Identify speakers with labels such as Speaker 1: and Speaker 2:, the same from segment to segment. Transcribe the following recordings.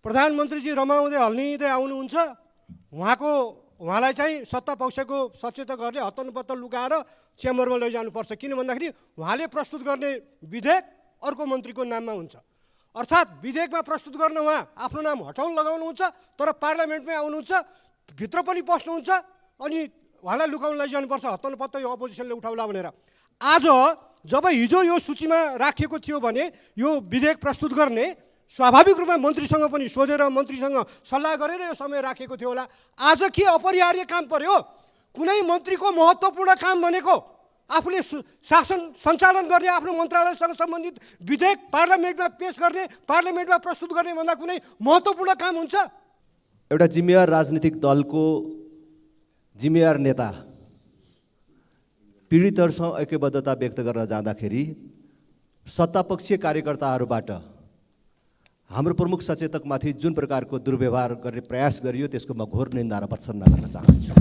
Speaker 1: प्रधानमन्त्रीजी रमाउँदै हल्लिँदै आउनुहुन्छ, उहाँलाई चाहिँ सत्ता पक्षको सचेतक गर्ने हत्तनपत्त लुकाएर च्याम्बरमा लैजानुपर्छ। किन भन्दाखेरि उहाँले प्रस्तुत गर्ने विधेयक अर्को मन्त्रीको नाममा हुन्छ। अर्थात् विधेयकमा प्रस्तुत गर्न उहाँ आफ्नो नाम हटाउन लगाउनुहुन्छ, तर पार्लियामेन्टमै आउनुहुन्छ, भित्र पनि पस्नुहुन्छ, अनि उहाँलाई लुकाउन लैजानुपर्छ, हत्तनपत्त यो अपोजिसनले उठाउला भनेर। आज जब हिजो यो सूचीमा राखिएको थियो भने यो विधेयक प्रस्तुत गर्ने स्वाभाविक रूपमा मन्त्रीसँग पनि सोधेर मन्त्रीसँग सल्लाह गरेर यो समय राखेको थियो होला। आज के अपरिहार्य काम पर्यो? कुनै मन्त्रीको महत्त्वपूर्ण काम भनेको आफूले शासन सञ्चालन गर्ने आफ्नो मन्त्रालयसँग सम्बन्धित विधेयक पार्लियामेन्टमा पेश गर्ने, पार्लियामेन्टमा प्रस्तुत गर्ने भन्दा कुनै महत्त्वपूर्ण काम हुन्छ?
Speaker 2: एउटा जिम्मेवार राजनीतिक दलको जिम्मेवार नेता पीडितहरूसँग ऐक्यबद्धता व्यक्त गर्न जाँदाखेरि सत्तापक्षीय कार्यकर्ताहरूबाट हाम्रो प्रमुख सचेतकमाथि जुन प्रकारको दुर्व्यवहार गर्ने प्रयास गरियो त्यसको म घोर निन्दा र भर्त्सना गर्न चाहन्छु।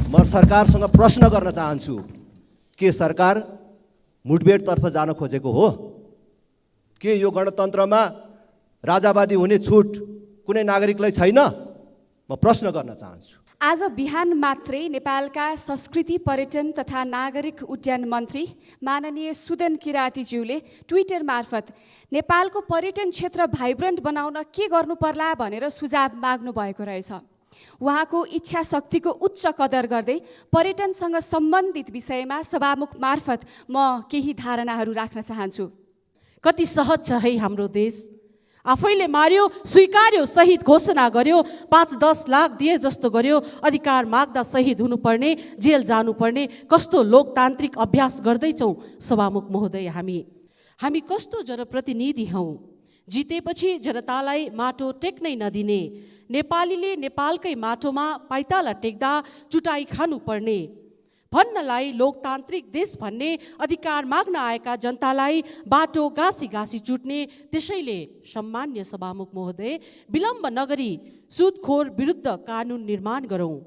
Speaker 2: म सरकारसँग प्रश्न गर्न चाहन्छु, के सरकार मुठभेडतर्फ जान खोजेको हो? के यो गणतन्त्रमा राजावादी हुने छुट कुनै नागरिकलाई छैन? म प्रश्न गर्न चाहन्छु।
Speaker 3: आज बिहान मात्रै नेपालका संस्कृति पर्यटन तथा नागरिक उड्डयन मन्त्री माननीय सुदन किरातीज्यूले ट्विटर मार्फत नेपालको पर्यटन क्षेत्र भाइब्रेन्ट बनाउन के गर्नु पर्ला भनेर सुझाव माग्नु भएको रहेछ। उहाँको इच्छा शक्तिको उच्च कदर गर्दै पर्यटनसँग सम्बन्धित विषयमा सभामुख मार्फत म केही धारणाहरू राख्न चाहन्छु।
Speaker 4: कति सहज छ है हाम्रो देश। आफैले मार्यो, स्वीकार्यो, शहीद घोषणा गर्यो, 5-10 लाख दिए जस्तो गर्यो, अधिकार माग्दा शहीद हुनुपर्ने, जेल जानुपर्ने कस्तो लोकतान्त्रिक अभ्यास गर्दैछौँ सभामुख महोदय। हामी कस्तो जनप्रतिनिधि हौँ? जितेपछि जनतालाई माटो टेक्नै नदिने, नेपालीले नेपालकै माटोमा पाइताला टेक्दा चुटाई खानुपर्ने, भन्नलाई लोकतान्त्रिक देश भन्ने अधिकार माग्न आएका जनतालाई बाटो गाँसी गाँसी चुट्ने। त्यसैले सम्मान्य सभामुख महोदय, विलम्ब नगरी सुदखोर विरुद्ध कानुन निर्माण गरौँ।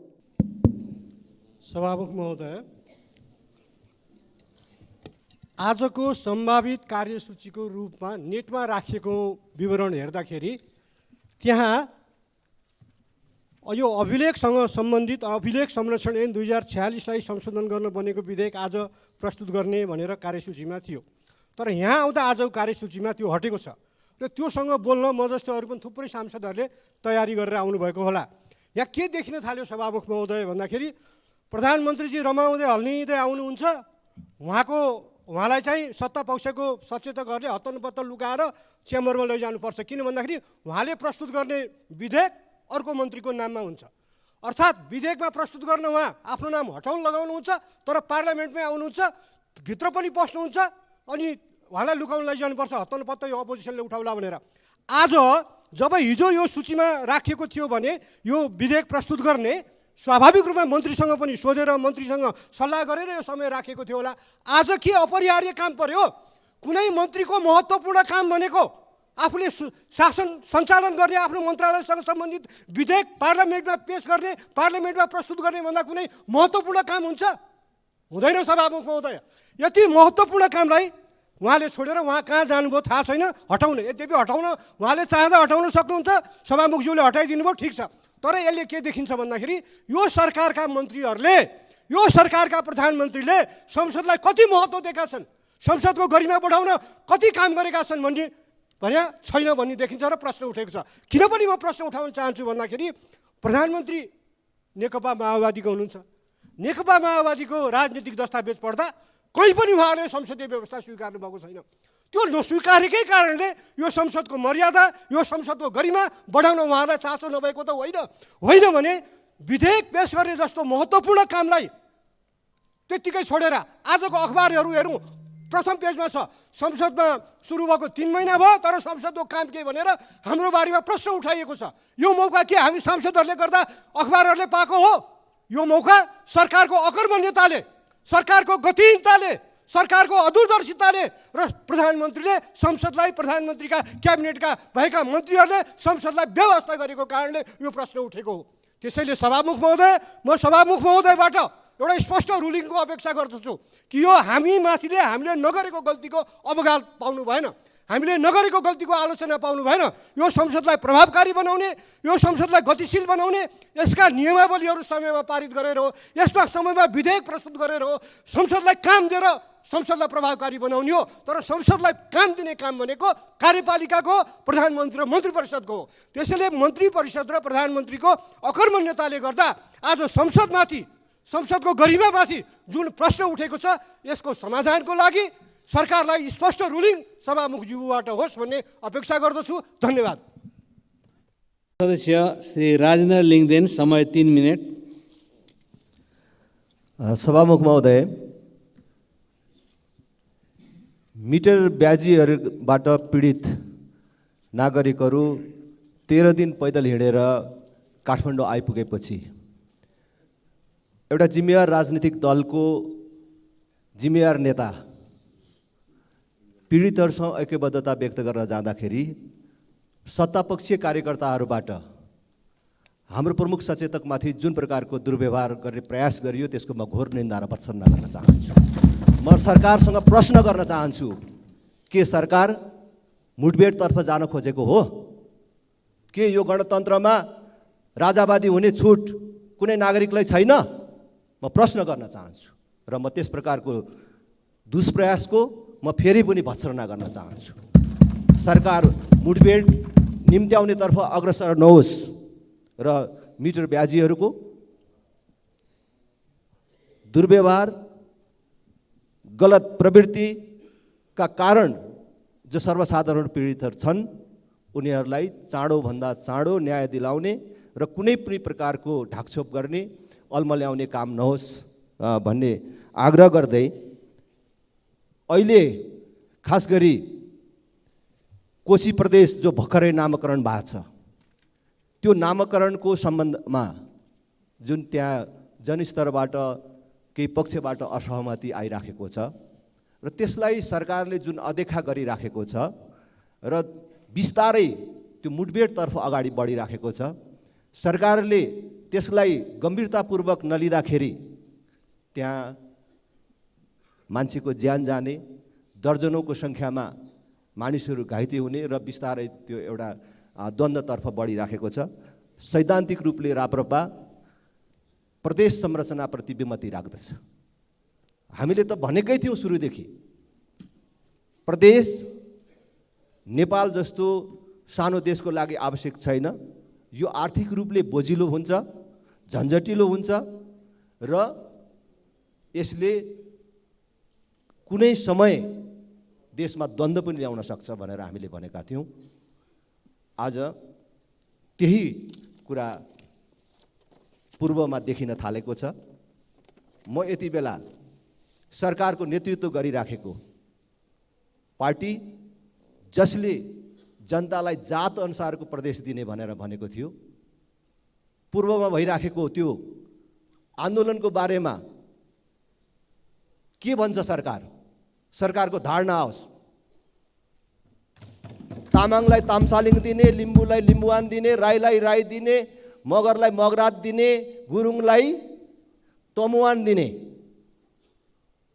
Speaker 1: सभामुख महोदय, आजको सम्भावित कार्यसूचीको रूपमा नेटमा राखिएको विवरण हेर्दाखेरि त्यहाँ यो अभिलेखसँग सम्बन्धित अभिलेख संरक्षण ऐन 2046लाई संशोधन गर्न बनेको विधेयक आज प्रस्तुत गर्ने भनेर कार्यसूचीमा थियो। तर यहाँ आउँदा आजको कार्यसूचीमा त्यो हटेको छ र त्योसँग बोल्न म जस्तो अरू पनि थुप्रै सांसदहरूले तयारी गरेर आउनुभएको होला। यहाँ के देखिन थाल्यो सभामुख महोदय भन्दाखेरि प्रधानमन्त्रीजी रमाउँदै हल्लिँदै आउनुहुन्छ, उहाँलाई चाहिँ सत्ता पक्षको सचेतक गर्ने हत्तनपत्त लुकाएर च्याम्बरमा लैजानुपर्छ। किन भन्दाखेरि उहाँले प्रस्तुत गर्ने विधेयक अर्को मन्त्रीको नाममा हुन्छ। अर्थात् विधेयकमा प्रस्तुत गर्न उहाँ आफ्नो नाम हटाउन लगाउनुहुन्छ, तर पार्लियामेन्टमै आउनुहुन्छ, भित्र पनि पस्नुहुन्छ, अनि उहाँलाई लुकाउन लैजानुपर्छ, हत्तनपत्त यो अपोजिसनले उठाउला भनेर। आज जब हिजो यो सूचीमा राखिएको थियो भने यो विधेयक प्रस्तुत गर्ने स्वाभाविक रूपमा मन्त्रीसँग पनि सोधेर मन्त्रीसँग सल्लाह गरेर यो समय राखेको थियो होला। आज के अपरिहार्य काम पर्यो? कुनै मन्त्रीको महत्त्वपूर्ण काम भनेको आफूले शासन सञ्चालन गर्ने आफ्नो मन्त्रालयसँग सम्बन्धित विधेयक पार्लियामेन्टमा पेश गर्ने, पार्लियामेन्टमा प्रस्तुत गर्ने भन्दा कुनै महत्त्वपूर्ण काम हुन्छ? हुँदैन सभामुख महोदय। यति महत्त्वपूर्ण कामलाई उहाँले छोडेर उहाँ कहाँ जानुभयो थाहा छैन, हटाउन यद्यपि हटाउन उहाँले चाहँदा हटाउन सक्नुहुन्छ, सभामुखज्यूले हटाइदिनु भयो, ठिक छ। तर यसले के देखिन्छ भन्दाखेरि यो सरकारका मन्त्रीहरूले, यो सरकारका प्रधानमन्त्रीले संसदलाई कति महत्त्व दिएका छन्, संसदको गरिमा बढाउन कति काम गरेका छन् भन्ने छैन भन्ने देखिन्छ र प्रश्न उठेको छ। किन पनि म प्रश्न उठाउन चाहन्छु भन्दाखेरि प्रधानमन्त्री नेकपा माओवादीको हुनुहुन्छ। नेकपा माओवादीको राजनीतिक दस्तावेज पढ्दा कहीँ पनि उहाँले संसदीय व्यवस्था स्वीकार्नु भएको छैन। त्यो नस्वीकारेकै कारणले यो संसदको मर्यादा, यो संसदको गरिमा बढाउन उहाँलाई चासो नभएको त होइन भने विधेयक पेश गर्ने जस्तो महत्त्वपूर्ण कामलाई त्यत्तिकै छोडेर आजको अखबारहरू हेरौँ, प्रथम पेजमा छ संसदमा सुरु भएको 3 महिना भयो तर संसदको काम के भनेर हाम्रो बारेमा प्रश्न उठाइएको छ। यो मौका के हामी सांसदहरूले गर्दा अखबारहरूले पाएको हो? यो मौका सरकारको अकर्मण्यताले, सरकारको गतिहीनताले, सरकारको अदूरदर्शिताले र प्रधानमन्त्रीले संसदलाई, प्रधानमन्त्रीका क्याबिनेटका भएका मन्त्रीहरूले संसदलाई व्यवस्था गरेको कारणले यो प्रश्न उठेको हो। त्यसैले सभामुख महोदय, म सभामुख महोदयबाट एउटा स्पष्ट रुलिङको अपेक्षा गर्दछु कि यो हामीले नगरेको गल्तीको अवगात पाउनु भएन। हामीले नगरेको गल्तीको आलोचना पाउनु भएन। यो संसदलाई प्रभावकारी बनाउने, यो संसदलाई गतिशील बनाउने, यसका नियमावलीहरू समयमा पारित गरेर हो, यसमा समयमा विधेयक प्रस्तुत गरेर हो, संसदलाई काम दिएर संसदलाई प्रभावकारी बनाउने हो। तर संसदलाई काम दिने काम भनेको कार्यपालिकाको, प्रधानमन्त्री र मन्त्री परिषदको हो। त्यसैले मन्त्री परिषद र प्रधानमन्त्रीको अकर्मण्यताले गर्दा आज संसदमाथि, संसदको गरिमामाथि जुन प्रश्न उठेको छ, यसको समाधानको लागि सरकारलाई स्पष्ट रुलिङ सभामुखज्यूबाट होस् भन्ने अपेक्षा गर्दछु। धन्यवाद।
Speaker 5: सदस्य श्री राजेन्द्र लिङदेन, समय 3 मिनट।
Speaker 2: सभामुख महोदय, मिटर ब्याजीहरूबाट पीडित नागरिकहरू 13 दिन पैदल हिँडेर काठमाडौँ आइपुगेपछि एउटा जिम्मेवार राजनीतिक दलको जिम्मेवार नेता पीडितहरूसँग ऐक्यबद्धता व्यक्त गर्न जाँदाखेरि सत्तापक्षीय कार्यकर्ताहरूबाट हाम्रो प्रमुख सचेतकमाथि जुन प्रकारको दुर्व्यवहार गर्ने प्रयास गरियो त्यसको म घोर निन्दा र भर्त्सना गर्न चाहन्छु। म सरकारसँग प्रश्न गर्न चाहन्छु, के सरकार मुठभेडतर्फ जान खोजेको हो? के यो गणतन्त्रमा राजावादी हुने छुट कुनै नागरिकलाई छैन? म प्रश्न गर्न चाहन्छु र म त्यस प्रकारको दुष्प्रयासको म फेरि पनि भर्त्सना गर्न चाहन्छु। सरकार मुठभेड निम्त्याउनेतर्फ अग्रसर नहोस् र मिटर ब्याजीहरूको दुर्व्यवहार, गलत प्रवृत्तिका कारण जो सर्वसाधारण पीडितहरू छन् उनीहरूलाई चाँडोभन्दा चाँडो न्याय दिलाउने र कुनै पनि प्रकारको ढाकछोप गर्ने, अल्मल्याउने काम नहोस् भन्ने आग्रह गर्दै अहिले खास गरी कोशी प्रदेश जो भर्खरै नामकरण भएको छ, त्यो नामकरणको सम्बन्धमा जुन त्यहाँ जनस्तरबाट केही पक्षबाट असहमति आइराखेको छ र त्यसलाई सरकारले जुन अदेखा गरिराखेको छ र बिस्तारै त्यो मुठभेडतर्फ अगाडि बढिराखेको छ, सरकारले त्यसलाई गम्भीरतापूर्वक नलिँदाखेरि त्यहाँ मान्छेको ज्यान जाने, दर्जनौँको सङ्ख्यामा मानिसहरू घाइते हुने र बिस्तारै त्यो एउटा द्वन्द्वतर्फ बढिराखेको छ। सैद्धान्तिक रूपले राप्रपा प्रदेश संरचनाप्रति विमति राख्दछ। हामीले त भनेकै थियौँ सुरुदेखि, प्रदेश नेपाल जस्तो सानो देशको लागि आवश्यक छैन। यो आर्थिक रूपले बोझिलो हुन्छ, झन्झटिलो हुन्छ र यसले कुनै समय देशमा द्वन्द्व पनि ल्याउन सक्छ भनेर हामीले भनेका थियौँ। आज त्यही कुरा पूर्वमा देखिन थालेको छ। म यति बेला सरकारको नेतृत्व गरिराखेको पार्टी जसले जनतालाई जात अनुसारको प्रदेश दिने भनेर भनेको थियो, पूर्वमा भइराखेको त्यो आन्दोलनको बारेमा के भन्छ सरकार? सरकारको धारणा आओस्। तामाङलाई तामसालिङ दिने, लिम्बूलाई लिम्बुवान दिने, राईलाई राई दिने, मगरलाई मगरात दिने, गुरुङलाई तमुवान दिने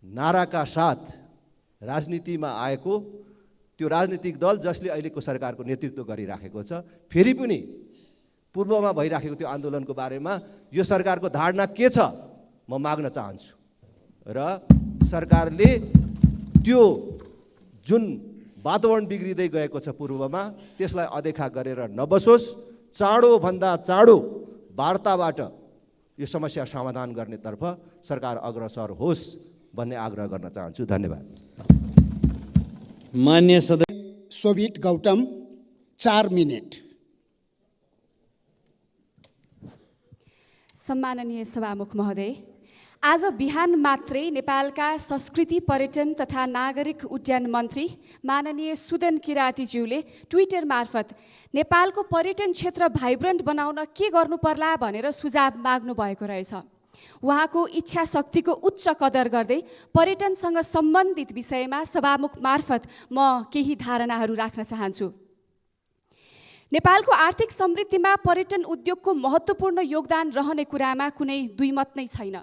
Speaker 2: नाराका साथ राजनीतिमा आएको त्यो राजनीतिक दल जसले अहिलेको सरकारको नेतृत्व गरिराखेको छ, फेरि पनि पूर्वमा भइराखेको त्यो आन्दोलनको बारेमा यो सरकारको धारणा के छ म माग्न चाहन्छु। र सरकारले त्यो जुन वातावरण बिग्रिँदै गएको छ पूर्वमा, त्यसलाई अदेखा गरेर नबसोस्, चाँडोभन्दा चाँडो वार्ताबाट यो समस्या समाधान गर्नेतर्फ सरकार अग्रसर होस् भन्ने आग्रह गर्न चाहन्छु। धन्यवाद।
Speaker 5: मान्य सदस्य
Speaker 6: शोभित गौतम, 4 मिनट।
Speaker 3: सम्माननीय सभामुख महोदय, आज बिहान मात्रै नेपालका संस्कृति, पर्यटन तथा नागरिक उड्डयन मन्त्री माननीय सुदन किरातीज्यूले ट्विटर मार्फत नेपालको पर्यटन क्षेत्र भाइब्रेन्ट बनाउन के गर्नु पर्ला भनेर सुझाव माग्नु भएको रहेछ। उहाँको इच्छा शक्तिको उच्च कदर गर्दै पर्यटनसँग सम्बन्धित विषयमा सभामुख मार्फत म केही धारणाहरू राख्न चाहन्छु। नेपालको आर्थिक समृद्धिमा पर्यटन उद्योगको महत्त्वपूर्ण योगदान रहने कुरामा कुनै दुईमत नै छैन।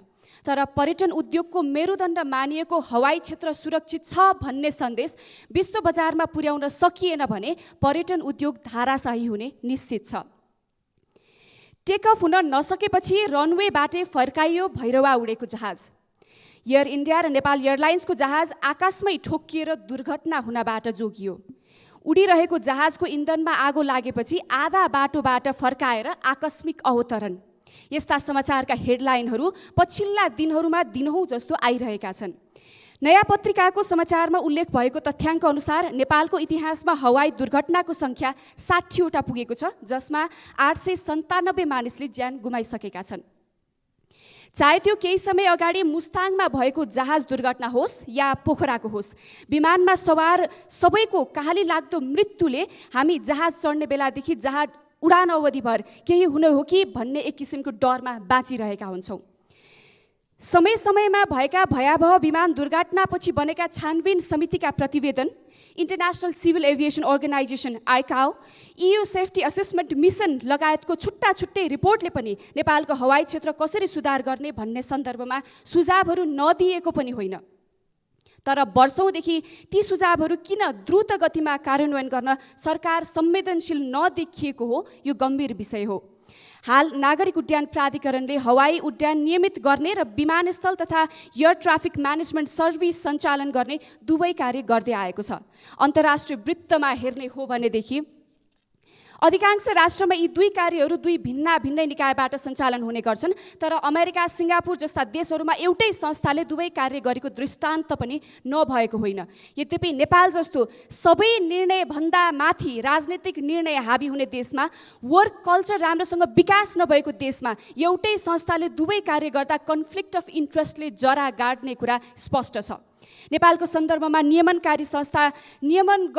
Speaker 3: तर पर्यटन उद्योगको मेरुदण्ड मानिएको हवाई क्षेत्र सुरक्षित छ भन्ने सन्देश विश्व बजारमा पुर्याउन सकिएन भने पर्यटन उद्योग धाराशाही हुने निश्चित छ। टेक अफ हुन नसकेपछि रनवेबाटै फर्काइयो भैरवा उडेको जहाज। एयर इन्डिया र नेपाल एयरलाइन्सको जहाज आकाशमै ठोक्किएर दुर्घटना हुनबाट जोगियो। उडिरहेको जहाजको इन्धनमा आगो लागेपछि आधा बाटोबाट फर्काएर आकस्मिक अवतरण। यस्ता समाचारका हेडलाइनहरू पछिल्ला दिनहरूमा दिनहुँ जस्तो आइरहेका छन्। नयाँ पत्रिकाको समाचारमा उल्लेख भएको तथ्याङ्क अनुसार नेपालको इतिहासमा हवाई दुर्घटनाको सङ्ख्या 60वटा पुगेको छ, जसमा 897 मानिसले ज्यान गुमाइसकेका छन्। चाहे त्यो केही समय अगाडि मुस्ताङमा भएको जहाज दुर्घटना होस् या पोखराको होस्, विमानमा सवार सबैको कहाली लाग्दो मृत्युले हामी जहाज चढ्ने बेलादेखि जहाज उडान अवधिभर केही हुने हो कि भन्ने एक किसिमको डरमा बाँचिरहेका हुन्छौँ। समय समयमा भएका भयावह विमान दुर्घटनापछि बनेका छानबिन समितिका प्रतिवेदन, international civil aviation organisation ICAO, EU safety assessment mission लगायतको छुट्टा छुट्टै रिपोर्टले पनि नेपालको हवाई क्षेत्र कसरी सुधार गर्ने भन्ने सन्दर्भमा सुझावहरू नदिएको पनि होइन। तर वर्षौँदेखि ती सुझावहरू किन द्रुत गतिमा कार्यान्वयन गर्न सरकार संवेदनशील नदेखिएको हो, यो गम्भीर विषय हो। हाल नागरिक उड्डयन प्राधिकरणले हवाई उड्डयन नियमित गर्ने र विमानस्थल तथा एयर ट्राफिक म्यानेजमेन्ट सर्भिस सञ्चालन गर्ने दुवै कार्य गर्दै आएको छ। अन्तर्राष्ट्रिय वृत्तमा हेर्ने हो भनेदेखि अधिकांश राष्ट्रमा यी दुई कार्यहरू दुई भिन्नै निकायबाट सञ्चालन हुने गर्छन्, तर अमेरिका, सिङ्गापुर जस्ता देशहरूमा एउटै संस्थाले दुवै कार्य गरेको दृष्टान्त पनि नभएको होइन। यद्यपि नेपाल जस्तो सबै निर्णयभन्दा माथि राजनीतिक निर्णय हाबी हुने देशमा, वर्क कल्चर राम्रोसँग विकास नभएको देशमा एउटै संस्थाले दुवै कार्य गर्दा कन्फ्लिक्ट अफ इन्ट्रेस्टले जरा गाड्ने कुरा स्पष्ट छ। नेपालको सन्दर्भमा नियमनकारी संस्था नियमन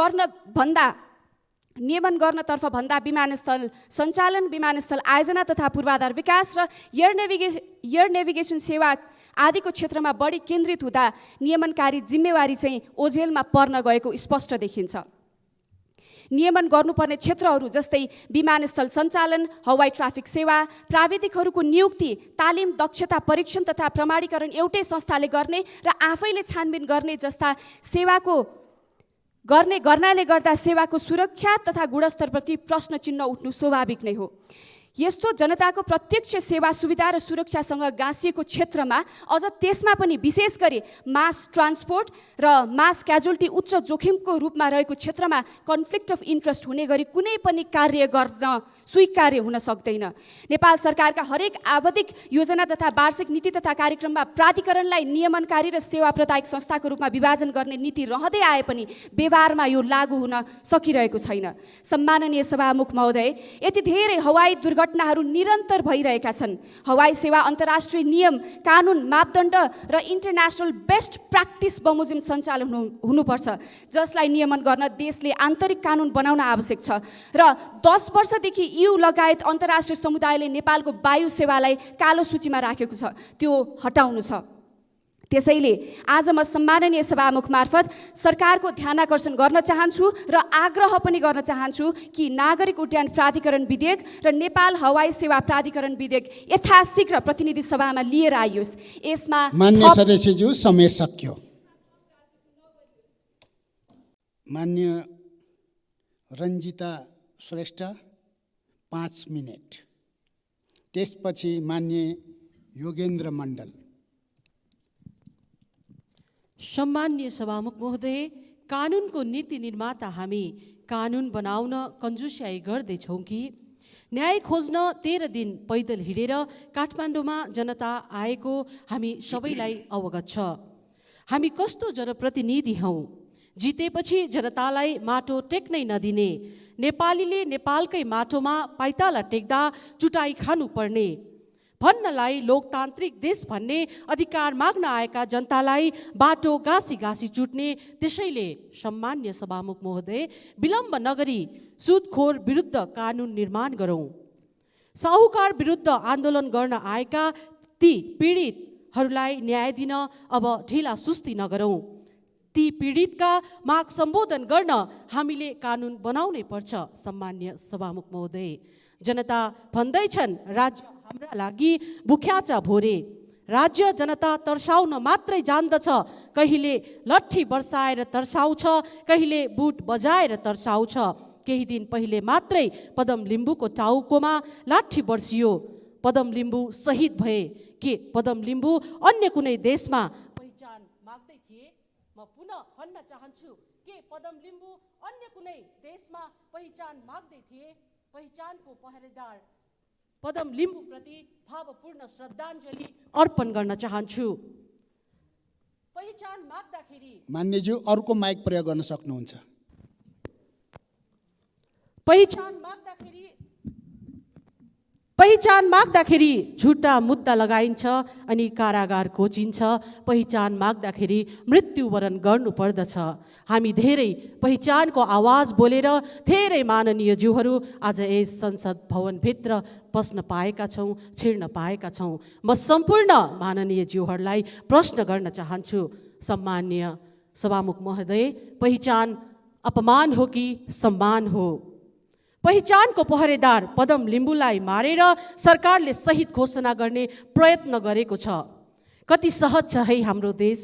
Speaker 3: गर्नतर्फ भन्दा विमानस्थल सञ्चालन, विमानस्थल आयोजना तथा पूर्वाधार विकास र एयर नेभिगेसन सेवा आदिको क्षेत्रमा बढी केन्द्रित हुँदा नियमनकारी जिम्मेवारी चाहिँ ओझेलमा पर्न गएको स्पष्ट देखिन्छ। नियमन गर्नुपर्ने क्षेत्रहरू जस्तै विमानस्थल सञ्चालन, हवाई ट्राफिक सेवा, प्राविधिकहरूको नियुक्ति, तालिम, दक्षता परीक्षण तथा प्रमाणीकरण एउटै संस्थाले गर्ने र आफैले छानबिन गर्ने जस्ता गर्नाले गर्दा सेवाको सुरक्षा तथा गुणस्तरप्रति प्रश्न चिन्ह उठ्नु स्वाभाविक नै हो। यस्तो जनताको प्रत्यक्ष सेवा सुविधा र सुरक्षासँग गाँसिएको क्षेत्रमा अझ त्यसमा पनि विशेष गरी मास ट्रान्सपोर्ट र मास क्याजुअल्टी उच्च जोखिमको रूपमा रहेको क्षेत्रमा कन्फ्लिक्ट अफ इन्ट्रेस्ट हुने गरी कुनै पनि कार्य गर्न स्वीकार्य हुन सक्दैन। नेपाल सरकारका हरेक आवधिक योजना तथा वार्षिक नीति तथा कार्यक्रममा प्राधिकरणलाई नियमनकारी र सेवा प्रदायक संस्थाको रूपमा विभाजन गर्ने नीति रहँदै आए पनि व्यवहारमा यो लागू हुन सकिरहेको छैन। सम्माननीय सभामुख महोदय, यति धेरै हवाई दुर्घटनाहरू निरन्तर भइरहेका छन्। हवाई सेवा अन्तर्राष्ट्रिय नियम, कानुन, मापदण्ड र इन्टरनेसनल बेस्ट प्र्याक्टिस बमोजिम सञ्चालन हुनुपर्छ, जसलाई नियमन गर्न देशले आन्तरिक कानुन बनाउन आवश्यक छ। र 10 वर्षदेखि EU लगायत अन्तर्राष्ट्रिय समुदायले नेपालको वायु सेवालाई कालो सूचीमा राखेको छ, त्यो हटाउनु छ। त्यसैले आज म सम्माननीय सभामुख मार्फत सरकारको ध्यानाकर्षण गर्न चाहन्छु र आग्रह पनि गर्न चाहन्छु कि नागरिक उड्डयन प्राधिकरण विधेयक र नेपाल हवाई सेवा प्राधिकरण विधेयक यथाशीघ्र प्रतिनिधि सभामा लिएर आइयोस्। यसमा
Speaker 6: मान्य सदस्यज्यू, समय सकियो। मान्य रञ्जिता श्रेष्ठ 5 मिनट, त्यसपछि मान्य योगेन्द्र मण्डल।
Speaker 4: सम्मान्य सभामुख महोदय, कानुनको नीति निर्माता हामी कानुन बनाउन कन्जुस्याइ गर्दैछौँ कि न्याय खोज्न 13 दिन पैदल हिँडेर काठमाडौँमा जनता आएको हामी सबैलाई अवगत छ। हामी कस्तो जनप्रतिनिधि हौँ? जितेपछि जनतालाई माटो टेक्नै नदिने, नेपालीले नेपालकै माटोमा पाइताला टेक्दा चुटाई खानुपर्ने, भन्नलाई लोकतान्त्रिक देश भन्ने अधिकार माग्न आएका जनतालाई बाटो गाँसी चुट्ने। त्यसैले सम्मान्य सभामुख महोदय, विलम्ब नगरी सुदखोर विरुद्ध कानुन निर्माण गरौँ। साहुकार विरुद्ध आन्दोलन गर्न आएका ती पीडितहरूलाई न्याय दिन अब ढिला सुस्ती नगरौँ। ती पीडितका माग सम्बोधन गर्न हामीले कानुन बनाउनै पर्छ। सम्मान्य सभामुख महोदय, जनता भन्दैछन् राज्य हाम्रा लागि भुख्याचा भोरे, राज्य जनता तर्साउन मात्रै जान्दछ, कहिले लट्ठी बर्साएर तर्साउँछ, कहिले बुट बजाएर तर्साउँछ। केही दिन पहिले मात्रै पदम लिम्बूको टाउकोमा लाठी बर्सियो। पदम लिम्बू शहीद भए। के पदम लिम्बू अन्य कुनै देशमा पहिचान माग्दै थिए? म पुनः भन्न चाहन्छु, के पदम लिम्बू अन्य कुनै देशमा पहिचान माग्दै थिए? पहिचानको पहरेदार पदम लिम्बू प्रति भावपूर्ण श्रद्धाञ्जली अर्पण गर्न चाहन्छु। पहिचान माग्दाखेरि
Speaker 6: मान्यज्यू अर्को माइक प्रयोग गर्न सक्नुहुन्छ।
Speaker 4: पहिचान माग्दाखेरि झुटा मुद्दा लगाइन्छ अनि कारागार कोचिन्छ। पहिचान माग्दाखेरि मृत्युवरण गर्नुपर्दछ। हामी धेरै पहिचानको आवाज बोलेर धेरै माननीय ज्यूहरू आज यस संसद भवनभित्र पस्न पाएका छौँ, छिर्न पाएका छौँ। म सम्पूर्ण माननीय ज्यूहरूलाई प्रश्न गर्न चाहन्छु। सम्माननीय सभामुख महोदय, पहिचान अपमान हो कि सम्मान हो? पहिचानको पहरेदार पदम लिम्बूलाई मारेर सरकारले शहीद घोषणा गर्ने प्रयत्न गरेको छ। कति सहज छ है हाम्रो देश।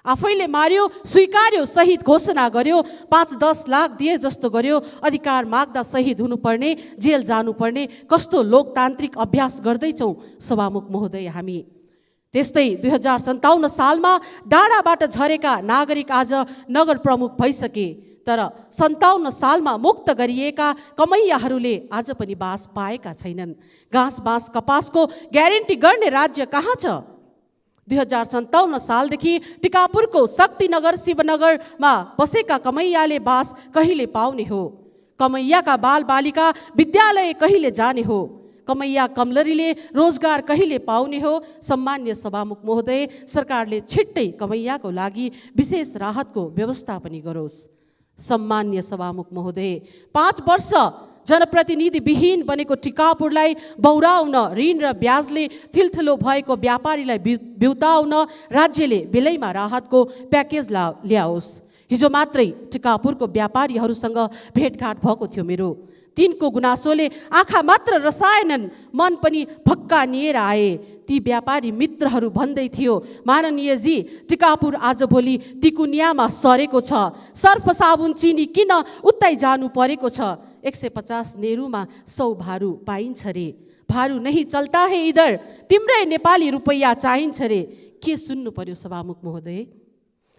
Speaker 4: आफैले मार्यो, स्वीकार्यो, शहीद घोषणा गर्यो, 5-10 लाख दिए जस्तो गर्यो। अधिकार माग्दा शहीद हुनुपर्ने, जेल जानुपर्ने कस्तो लोकतान्त्रिक अभ्यास गर्दैछौँ सभामुख महोदय हामी। त्यस्तै 2057 सालमा डाँडाबाट झरेका नागरिक आज नगर प्रमुख भइसके, तर 57 सालमा मुक्त गरिएका कमैयाहरूले आज पनि बास पाएका छैनन्। घाँस बाँस कपासको ग्यारेन्टी गर्ने राज्य कहाँ छ? 2057 सालदेखि टिकापुरको शक्तिनगर शिवनगरमा बसेका कमैयाले बास कहिले पाउने हो? कमैयाका बालबालिका विद्यालय कहिले जाने हो? कमैया कमलरीले रोजगार कहिले पाउने हो? सम्मान्य सभामुख महोदय, सरकारले छिट्टै कमैयाको लागि विशेष राहतको व्यवस्था पनि गरोस्। सम्मान्य सभामुख महोदय, 5 वर्ष जनप्रतिनिधि विहीन बनेको टिकापुरलाई बौराउन, ऋण र ब्याजले थिलथिलो भएको व्यापारीलाई बिउताउन राज्यले बेलैमा राहतको प्याकेज ल्याओस्। हिजो मात्रै टिकापुरको व्यापारीहरूसँग भेटघाट भएको थियो मेरो। तिनको गुनासोले आँखा मात्र रसाएनन्, मन पनि भक्कानिएर आए। ती व्यापारी मित्रहरू भन्दै थियो, माननीयजी, टिकापुर आजभोलि तिकुनियामा सरेको छ। सर्फ साबुन चिनी किन उतै जानु परेको छ? 150 नेरुमा 100 भारू पाइन्छ रे। भारू नहीं चल्ता है इधर, तिम्रै नेपाली रुपैयाँ चाहिन्छ रे। के सुन्नु पर्यो सभामुख महोदय?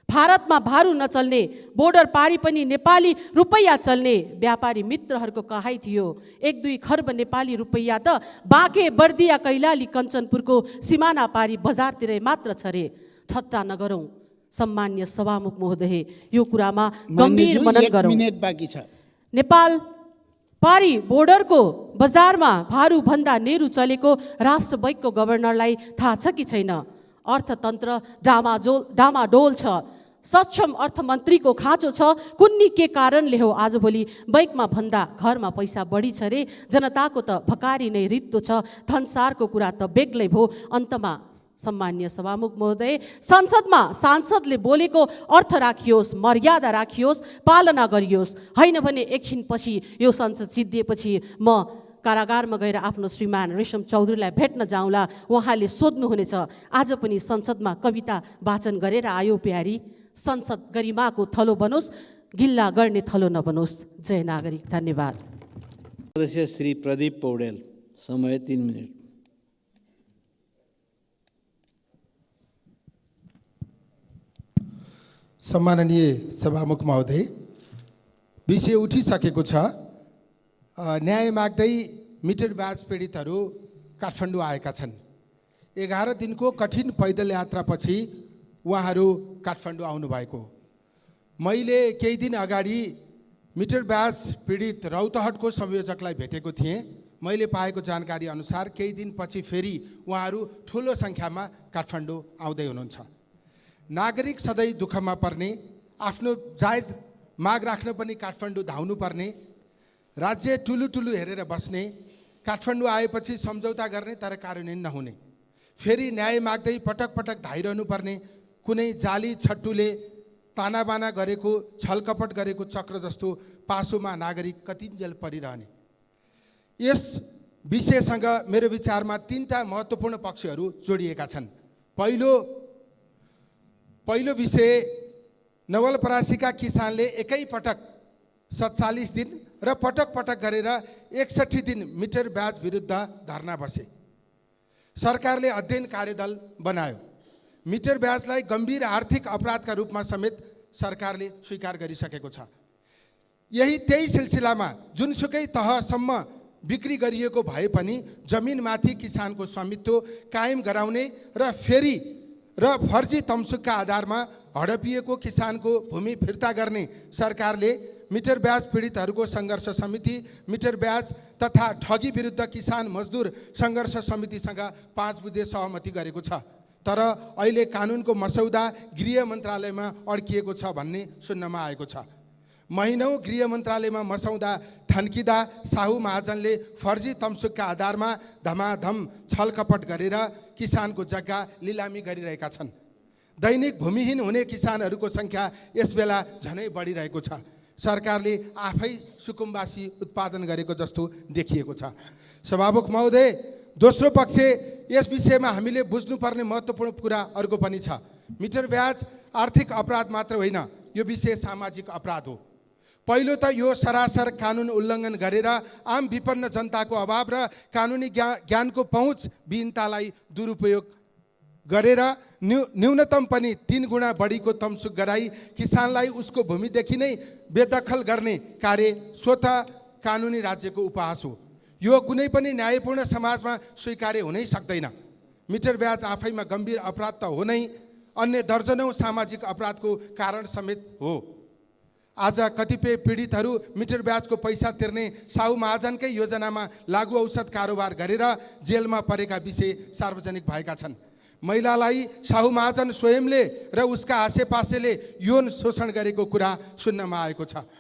Speaker 4: भारतमा भारू नचल्ने, बोर्डर पारी पनि नेपाली रुपैयाँ चल्ने व्यापारी मित्रहरूको कहाइ थियो। 1-2 खर्ब नेपाली रुपैयाँ त बाँके, बर्दिया, कैलाली, कञ्चनपुरको सिमाना पारी बजारतिरै मात्र छ रे। ठट्टा नगरौँ सम्मान्य सभामुख महोदय, यो कुरामा गम्भीर मनन गरौँ।
Speaker 6: 1 मिनेट बाँकी छ।
Speaker 4: नेपाल पारी बोर्डरको बजारमा भारू भन्दा नेहरू चलेको राष्ट्र बैङ्कको गभर्नरलाई थाहा छ कि छैन? अर्थतन्त्र डामाडोल छ। सक्षम अर्थमन्त्रीको खाँचो छ। कुन्नी के कारणले हो आजभोलि बैङ्कमा भन्दा घरमा पैसा बढी छ रे? जनताको त भकारी नै रित्तो छ। धनसारको कुरा त बेग्लै भो। अन्तमा सम्मान्य सभामुख महोदय, संसदमा सांसदले बोलेको अर्थ राखियोस्, मर्यादा राखियोस्, पालना गरियोस्। होइन भने एकछिनपछि यो संसद सिद्धिएपछि म कारागारमा गएर आफ्नो श्रीमान रेशम चौधरीलाई भेट्न जाउँला। उहाँले सोध्नुहुनेछ, आज पनि संसदमा कविता वाचन गरेर आयो प्यारी? संसद गरिमाको थलो बनोस्, गिल्ला गर्ने थलो नबनोस्। जय नागरिक। धन्यवाद।
Speaker 5: सदस्य श्री प्रदीप पौडेल, समय 3 मिनट।
Speaker 7: सम्माननीय सभामुख महोदय, विषय उठिसकेको छ। न्याय माग्दै मिटर ब्याज पीडितहरू काठमाडौँ आएका छन्। 11 दिनको कठिन पैदल यात्रापछि उहाँहरू काठमाडौँ आउनुभएको। मैले केही दिन अगाडि मिटर ब्याज पीडित रौतहटको संयोजकलाई भेटेको थिएँ। मैले पाएको जानकारी अनुसार केही दिनपछि फेरि उहाँहरू ठुलो सङ्ख्यामा काठमाडौँ आउँदै हुनुहुन्छ। नागरिक सधैँ दुःखमा पर्ने, आफ्नो जायज माग राख्न पनि काठमाडौँ धाउनु पर्ने, राज्य ठुलो हेरेर बस्ने, काठमाडौँ आएपछि सम्झौता गर्ने तर कार्यान्वयन नहुने, फेरि न्याय माग्दै पटक पटक धाइरहनु पर्ने, कुनै जाली छट्टुले तानाबाना गरेको, छलकपट गरेको चक्र जस्तो पासोमा नागरिक कतिन्जेल परिरहने। यस विषयसँग मेरो विचारमा 3टा महत्त्वपूर्ण पक्षहरू जोडिएका छन्। पहिलो विषय नवलपरासीका किसानले एकैपटक 47 दिन र पटक पटक गरेर 61 दिन मिटर ब्याज विरुद्ध धरना बसे। सरकारले अध्ययन कार्यदल बनायो। मिटर ब्याजलाई गम्भीर आर्थिक अपराधका रूपमा समेत सरकारले स्वीकार गरिसकेको छ। त्यही सिलसिलामा जुनसुकै तहसम्म बिक्री गरिएको भए पनि जमिनमाथि किसानको स्वामित्व कायम गराउने र फर्जी तमसुकका आधारमा हडपिएको किसानको भूमि फिर्ता गर्ने सरकारले मिटर ब्याज पीडितहरूको सङ्घर्ष समिति, मिटर ब्याज तथा ठगी विरुद्ध किसान मजदुर सङ्घर्ष समितिसँग 5 बुँदे सहमति गरेको छ। तर अहिले कानुनको मसौदा गृह मन्त्रालयमा अड्किएको छ भन्ने सुन्नमा आएको छ। महिनौँ गृह मन्त्रालयमा मसौदा थन्किँदा साहु महाजनले फर्जी तमसुकका आधारमा धमाधम छलकपट गरेर किसानको जग्गा लिलामी गरिरहेका छन्। दैनिक भूमिहीन हुने किसानहरूको सङ्ख्या यसबेला झनै बढिरहेको छ। सरकारले आफै सुकुम्बासी उत्पादन गरेको जस्तो देखिएको छ। सभामुख महोदय, दोस्रो पक्ष यस विषयमा हामीले बुझ्नुपर्ने महत्त्वपूर्ण कुरा अर्को पनि छ। मिटर ब्याज आर्थिक अपराध मात्र होइन, यो विषय सामाजिक अपराध हो। पहिलो त यो सरासर कानुन उल्लङ्घन गरेर आम विपन्न जनताको अभाव र कानुनी ज्ञानको पहुँच विहीनतालाई दुरुपयोग गरेर न्यूनतम पनि 3 गुणा बढीको तमसुक गराई किसानलाई उसको भूमिदेखि नै बेदखल गर्ने कार्य स्वतः कानुनी राज्यको उपहास हो। यो कुनै पनि न्यायपूर्ण समाजमा स्वीकार्य हुनै सक्दैन। मिटर ब्याज आफैमा गम्भीर अपराध त हो नै, अन्य दर्जनौँ सामाजिक अपराधको कारण समेत हो। आज कतिपय पीडितहरू मिटर ब्याजको पैसा तिर्ने साहु महाजनकै योजनामा लागु औषध कारोबार गरेर जेलमा परेका विषय सार्वजनिक भएका छन्। महिलालाई साहु महाजन स्वयंले र उसका आसेपासेले यौन शोषण गरेको कुरा सुन्नमा आएको छ।